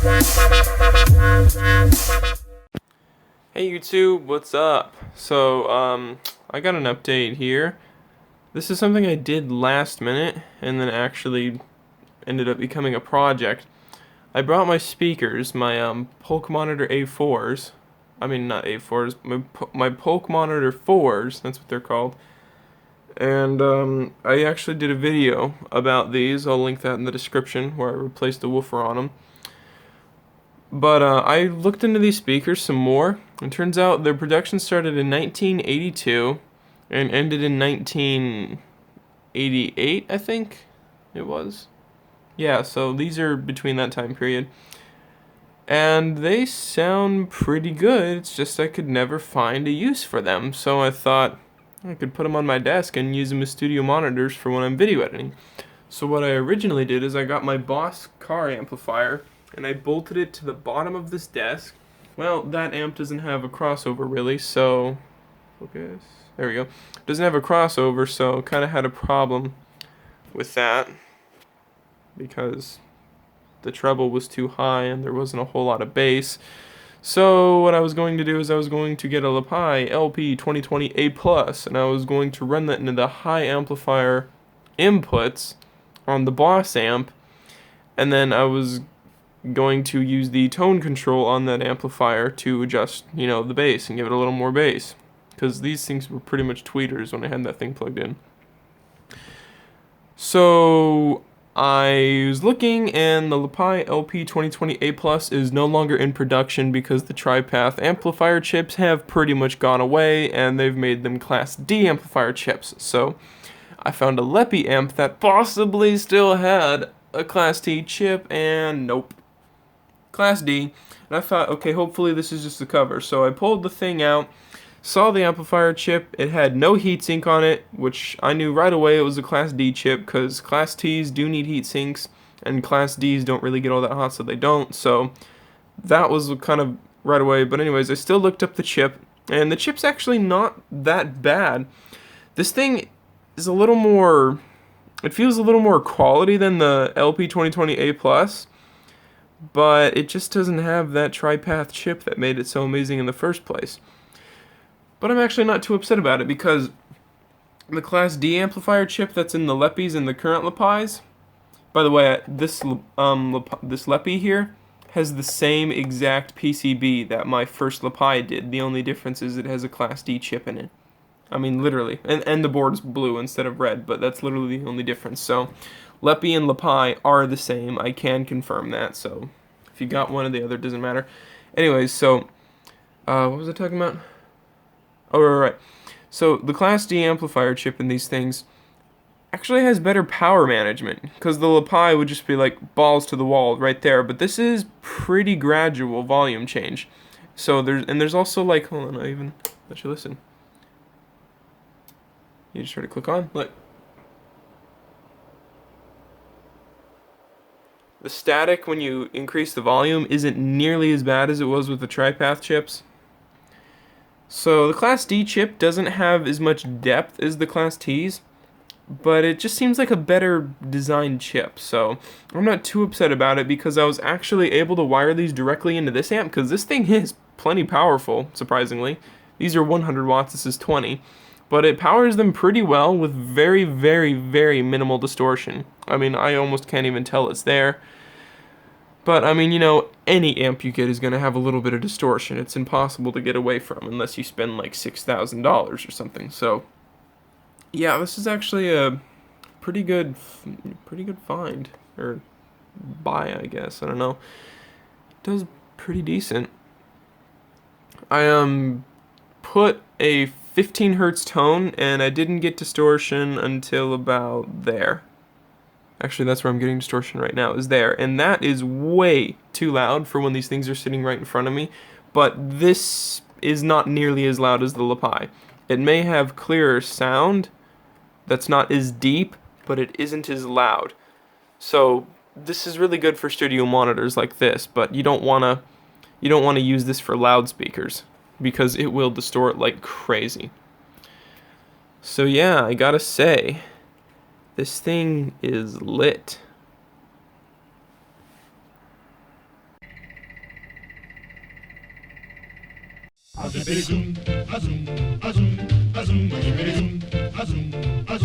Hey YouTube, what's up? So, I got an update here. This is something I did last minute and then actually ended up becoming a project. I brought my speakers, my polk monitor A4's. I mean, not A4's, my polk monitor 4's, that's what they're called. And I actually did a video about these. I'll link that in the description where I replaced the woofer on them. But I looked into these speakers some more, and turns out their production started in 1982 and ended in 1988, I think it was. Yeah, so these are between that time period. And they sound pretty good, it's just I could never find a use for them. So I thought I could put them on my desk and use them as studio monitors for when I'm video editing. So what I originally did is I got my Boss car amplifier and I bolted it to the bottom of this desk. Well, that amp doesn't have a crossover really, so focus. There we go. Doesn't have a crossover, so kind of had a problem with that because the treble was too high and there wasn't a whole lot of bass. So what I was going to do is I was going to get a lepy LP 2020 A+, and I was going to run that into the high amplifier inputs on the Boss amp, and then I was going to use the tone control on that amplifier to adjust, the bass and give it a little more bass, because these things were pretty much tweeters when I had that thing plugged in. So I was looking, and the lepy LP 2020 A+ is no longer in production because the tri-path amplifier chips have pretty much gone away, and they've made them Class D amplifier chips. So I found a lepy amp that possibly still had a Class T chip, and nope. Class D, and I thought, okay, hopefully this is just the cover. So I pulled the thing out, saw the amplifier chip. It had no heatsink on it, which I knew right away it was a Class D chip, because Class T's do need heatsinks, and Class D's don't really get all that hot, so they don't. So that was kind of right away. But anyways, I still looked up the chip, and the chip's actually not that bad. This thing is a little more, it feels a little more quality than the LP 2020 A+, but it just doesn't have that tri-path chip that made it so amazing in the first place. But I'm actually not too upset about it, because the Class D amplifier chip that's in the lepys and the current lepys, by the way, this lepy here has the same exact PCB that my first lepy did. The only difference is it has a Class D chip in it. I mean, literally. And the board's blue instead of red, but that's literally the only difference. So lepy and lepy are the same. I can confirm that, so if you got one or the other, it doesn't matter. Anyways, so what was I talking about? Oh, right. So the Class D amplifier chip in these things actually has better power management, because the lepy would just be like balls to the wall right there, but this is pretty gradual volume change. So there's also like, hold on, I even let you listen. You just try to click on, look. The static when you increase the volume isn't nearly as bad as it was with the tri-path chips. So the Class D chip doesn't have as much depth as the Class T's, but it just seems like a better designed chip. So I'm not too upset about it, because I was actually able to wire these directly into this amp, because this thing is plenty powerful, surprisingly. These are 100 watts, this is 20. But it powers them pretty well with very, very, very minimal distortion. I mean, I almost can't even tell it's there. But, I mean, any amp you get is going to have a little bit of distortion. It's impossible to get away from unless you spend like $6,000 or something. So, yeah, this is actually a pretty good find. Or buy, I guess. I don't know. It does pretty decent. I put a 15 hertz tone, and I didn't get distortion until about there. Actually, that's where I'm getting distortion right now, is there. And that is way too loud for when these things are sitting right in front of me. But this is not nearly as loud as the lepy. It may have clearer sound that's not as deep, but it isn't as loud. So this is really good for studio monitors like this, but you don't want to use this for loudspeakers, because it will distort like crazy. So yeah, I gotta say, this thing is lit. A zippity zoom, a zoom, a zoom, a zoom, a zippity zoom, a zoom, a